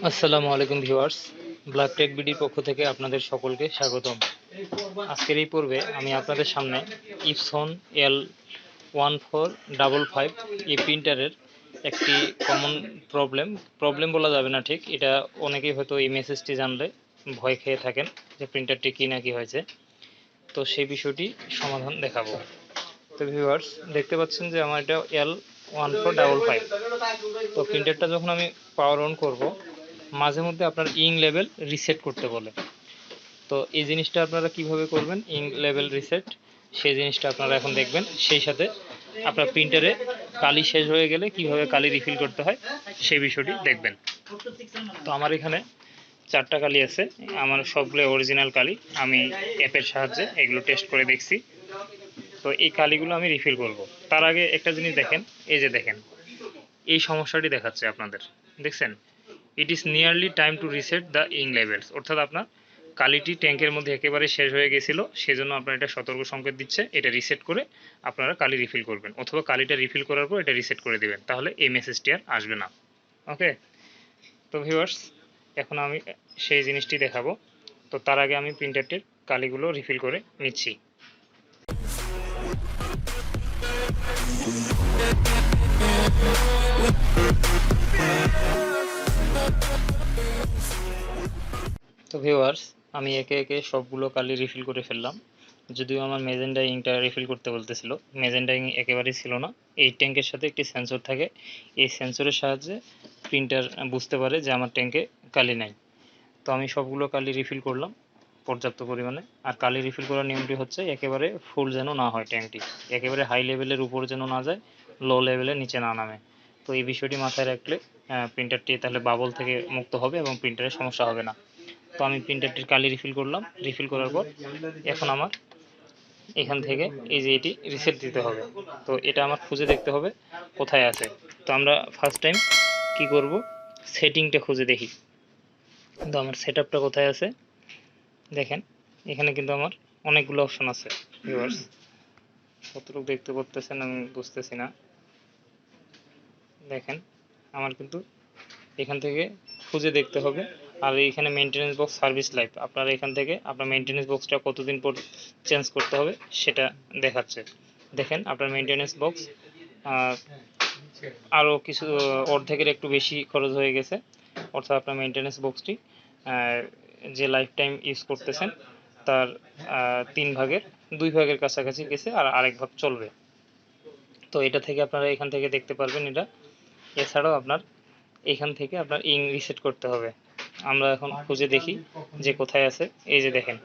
আসসালামু আলাইকুম viewers, black take বিডির পক্ষ থেকে আপনাদের সকলকে স্বাগতম। আজকের এই পর্বে আমি আপনাদের সামনে এপসন L1455 এই প্রিন্টারের একটি কমন প্রবলেম বলা যাবে না, ঠিক এটা অনেকেই হয়তো এই মেসেজটি জানলে ভয় খেয়ে থাকেন যে প্রিন্টারটি কী না কি হয়েছে। তো সেই বিষয়টি সমাধান দেখাবো। তো ভিউয়ার্স, দেখতে পাচ্ছেন যে আমার এটা L1455। তো প্রিন্টারটা যখন আমি পাওয়ার অন করব, মাঝে মধ্যে আপনার ইঙ্ক লেভেল রিসেট করতে বলে। তো এই জিনিসটা আপনারা কিভাবে করবেন, ইঙ্ক লেভেল রিসেট, সেই জিনিসটা আপনারা এখন দেখবেন। সেই সাথে আপনার প্রিন্টারে কালি শেষ হয়ে গেলে কিভাবে কালি রিফিল করতে হয় সেই বিষয়টি দেখবেন। তো আমার এখানে 4টা কালি আছে, আমার সবগুলো অরিজিনাল কালি। আমি অ্যাপের সাহায্যে এগুলো টেস্ট করে দেখছি। তো এই কালিগুলো আমি রিফিল করব। তার আগে একটা জিনিস দেখেন, এই যে দেখেন এই সমস্যাটি দেখাচ্ছে আপনাদের, দেখছেন? It is nearly time to reset the ink levels, অর্থাৎ আপনার কালিটি ট্যাঙ্কের মধ্যে একেবারে শেষ হয়ে গেছিলো, সেজন্য আপনার এটা সতর্ক সংকেত দিচ্ছে। এটা রিসেট করে আপনারা কালি রিফিল করবেন, অথবা কালিটা রিফিল করার পর এটা রিসেট করে দেবেন, তাহলে এই মেসেজটি আর আসবে না। ওকে, তো ভিউয়ার্স, এখন আমি সেই জিনিসটি দেখাবো। তো তার আগে আমি প্রিন্টারটির কালিগুলো রিফিল করে নিচ্ছি। তো ভিউয়ার্স, আমি একে একে সবগুলো কালি রিফিল করে ফেললাম। যদিও আমার মেজেন্ডা ইঙ্কটা রিফিল করতে বলতেছিল, মেজেন্ডা ইঙ্ক একেবারেই ছিল না। এই ট্যাঙ্কের সাথে একটি সেন্সর থাকে, এই সেন্সরের সাহায্যে প্রিন্টার বুঝতে পারে যে আমার ট্যাঙ্কে কালি নাই। তো আমি সবগুলো কালি রিফিল করলাম পর্যাপ্ত পরিমাণে। আর কালি রিফিল করার নিয়মটি হচ্ছে একেবারে ফুল যেন না হয় ট্যাঙ্কটি, একেবারে হাই লেভেলের উপর যেন না যায়, লো লেভেলের নিচে না নামে। তো এই বিষয়টি মাথায় রাখলে প্রিন্টারটি তাহলে বাবল থেকে মুক্ত হবে এবং প্রিন্টারের সমস্যা হবে না। তো আমি প্রিন্টারটির কালি রিফিল করলাম, রিফিল করার পর এখন আমার এখান থেকে এই যে এটি রিসেট দিতে হবে। তো এটা আমার খুঁজে দেখতে হবে কোথায় আছে। তো আমরা ফার্স্ট টাইম কি করব, সেটিংটা খুঁজে দেখি। তো আমার সেটআপটা কোথায় আছে দেখেন, এখানে কিন্তু আমার অনেকগুলো অপশন আছে। ভিউয়ার্স, কতটুকু দেখতে পাচ্ছেন আমি বুঝতেছি না। দেখেন, আমার কিন্তু এখান থেকে খুঁজে দেখতে হবে। আর এইখানে মেনটেন্যান্স বক্স সার্ভিস লাইফ, আপনারা এখান থেকে আপনার মেনটেন্যান্স বক্সটা কতদিন পর চেঞ্জ করতে হবে সেটা দেখাচ্ছে। দেখেন আপনার মেনটেন্যান্স বক্স আরও কিছু অর্ধেকের একটু বেশি খরচ হয়ে গেছে, অর্থাৎ আপনার মেনটেন্যান্স বক্সটি যে লাইফ টাইম ইউজ করতেছেন তার 2 ভাগের কাছাকাছি গেছে, আর আরেক ভাগ চলবে। তো এটা থেকে আপনারা এখান থেকে দেখতে পারবেন এটা। এছাড়াও আপনার এখান থেকে আপনার ইং রিসেট করতে হবে। আমরা এখন খুঁজে দেখি যে কোথায় আছে। এই যে দেখেন,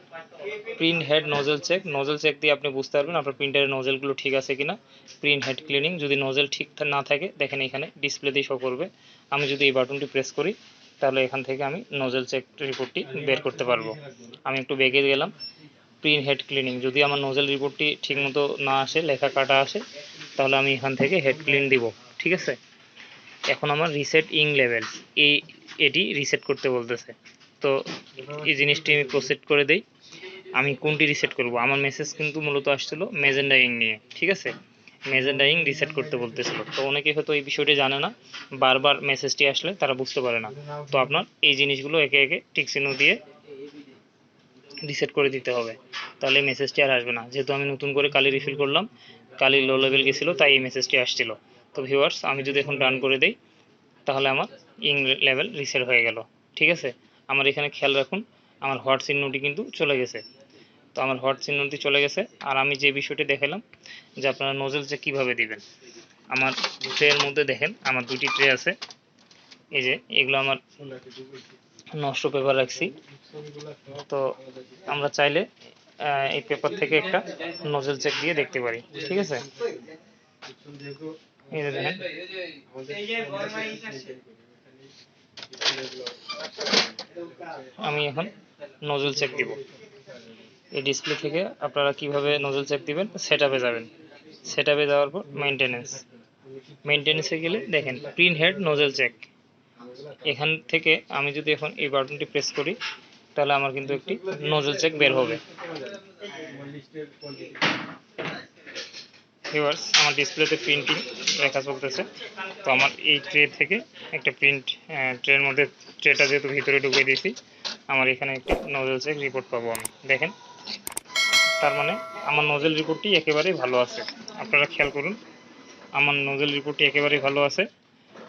print head nozzle check, nozzle check দিয়ে আপনি বুঝতে পারবেন আপনার প্রিন্টারের নজলগুলো ঠিক আছে কিনা। প্রিন্ট হেড ক্লিনিং, যদি নজল ঠিক না থাকে দেখেন এখানে ডিসপ্লেতেই শো করবে। আমি যদি এই বাটনটি প্রেস করি তাহলে এখান থেকে আমি নজল চেক রিপোর্টটি বের করতে পারবো। আমি একটু বেগে গেলাম, প্রিন্ট হেড ক্লিনিং, যদি আমার নজল রিপোর্টটি ঠিকমতো না আসে, লেখা কাটা আসে, তাহলে আমি এখান থেকে হেড ক্লিন দিব। ঠিক আছে, এখন আমার রিসেট ইং লেভেলস, এটি রিসেট করতে বলতেছে। তো এই জিনিসটি আমি প্রসেড করে দেই। আমি কোনটি রিসেট করব, আমার মেসেজ কিন্তু মূলত আসছিল মেজেন্ডা ইং নিয়ে। ঠিক আছে, মেজেন্ডা ইং রিসেট করতে বলতেছিল। তো অনেকে হয়তো এই বিষয়টি জানে না, বারবার মেসেজটি আসলে তারা বুঝতে পারে না। তো আপনার এই জিনিসগুলো একে একে টিক চিহ্ন দিয়ে রিসেট করে দিতে হবে, তাহলে মেসেজটি আর আসবে না। যেহেতু আমি নতুন করে কালি রিফিল করলাম, কালি লো লেভেল গেছিলো, তাই এই মেসেজটি আসছিল। তো ভিউয়ার্স, আমি যদি এখন ডান করে দেই তাহলে আমার ইং লেভেল রিসেট হয়ে গেল। ঠিক আছে, আমার এখানে খেয়াল রাখুন আমার হোয়াট চিহ্নটি কিন্তু চলে গেছে। তো আমার হোয়াট চিহ্নটি চলে গেছে। আর আমি যে বিষয়টি দেখালাম যে আপনারা নোজেল চেক কীভাবে দিবেন, আমার ট্রের মধ্যে দেখেন আমার 2টি ট্রে আছে। এই যে এগুলো আমার নষ্ট পেপার রাখছি। তো আমরা চাইলে এই পেপার থেকে একটা নজল চেক দিয়ে দেখতে পারি। ঠিক আছে, এই যে দেখেন, আমি এখন নজল চেক দিব। এই ডিসপ্লে থেকে আপনারা কিভাবে নজল চেক দিবেন, সেটআপে যাবেন, সেটআপে যাওয়ার পর মেইনটেনেন্সে গেলে দেখেন প্রিন্ট হেড নজল চেক। এখান থেকে আমি যদি এখন এই বাটনটি প্রেস করি তাহলে আমার কিন্তু একটি নজল চেক বের হবে। ভিউয়ার্স, আমার ডিসপ্লেতে প্রিন্টিং লেখা চলতেছে। তো আমার এই ট্রে থেকে একটা প্রিন্ট, ট্রের মধ্যে ট্রেটা যেহেতু ভিতরে ঢুকিয়ে দিয়েছি, আমার এখানে একটি নজেল চেক রিপোর্ট পাবো আমি। দেখেন, তার মানে আমার নজেল রিপোর্টটি একেবারেই ভালো আছে। আপনারা খেয়াল করুন, আমার নজেল রিপোর্টটি একেবারেই ভালো আছে।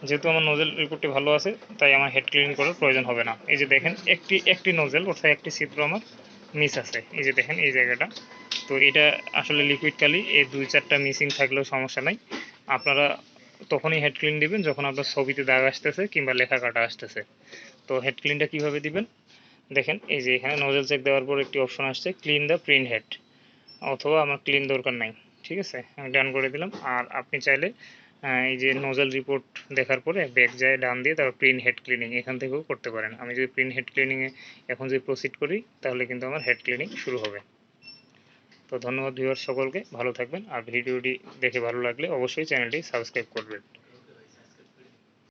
যেহেতু আমার নজেল রিপোর্টটি ভালো আছে, তাই আমার হেড ক্লিন করার প্রয়োজন হবে না। এই যে দেখেন, একটি নজেল অর্থাৎ একটি ছিদ্র আমার মিস আছে। এই যে দেখেন এই জায়গাটা। তো এটা আসলে লিকুইড কালি, এই 2-4টা মিসিং থাকলেও সমস্যা নাই। আপনারা তখনই হেড ক্লিন দিবেন যখন আপনার ছবিতে দাগ আসতেছে কিংবা লেখা কাটা আসতেছে। তো হেড ক্লিনটা কীভাবে দিবেন দেখেন, এই যে এখানে নজেল চেক দেওয়ার পর একটি অপশন আসছে ক্লিন দ্য প্রিন্ট হেড, অথবা আমার ক্লিন দরকার নাই। ঠিক আছে, আমি ডান করে দিলাম। আর আপনি চাইলে এই যে নজেল রিপোর্ট দেখার পরে ব্যাক যায় ডান দিয়ে তারপর প্রিন্ট হেড ক্লিনিং এখান থেকেও করতে পারেন। আমি যদি প্রিন্ট হেড ক্লিনিংয়ে এখন যদি প্রসিড করি, তাহলে কিন্তু আমার হেড ক্লিনিং শুরু হবে। তো ধন্যবাদ ভিউয়ার্স সকলকে, ভালো থাকবেন। আর ভিডিওটি দেখে ভালো লাগলে অবশ্যই চ্যানেলটি সাবস্ক্রাইব করবেন।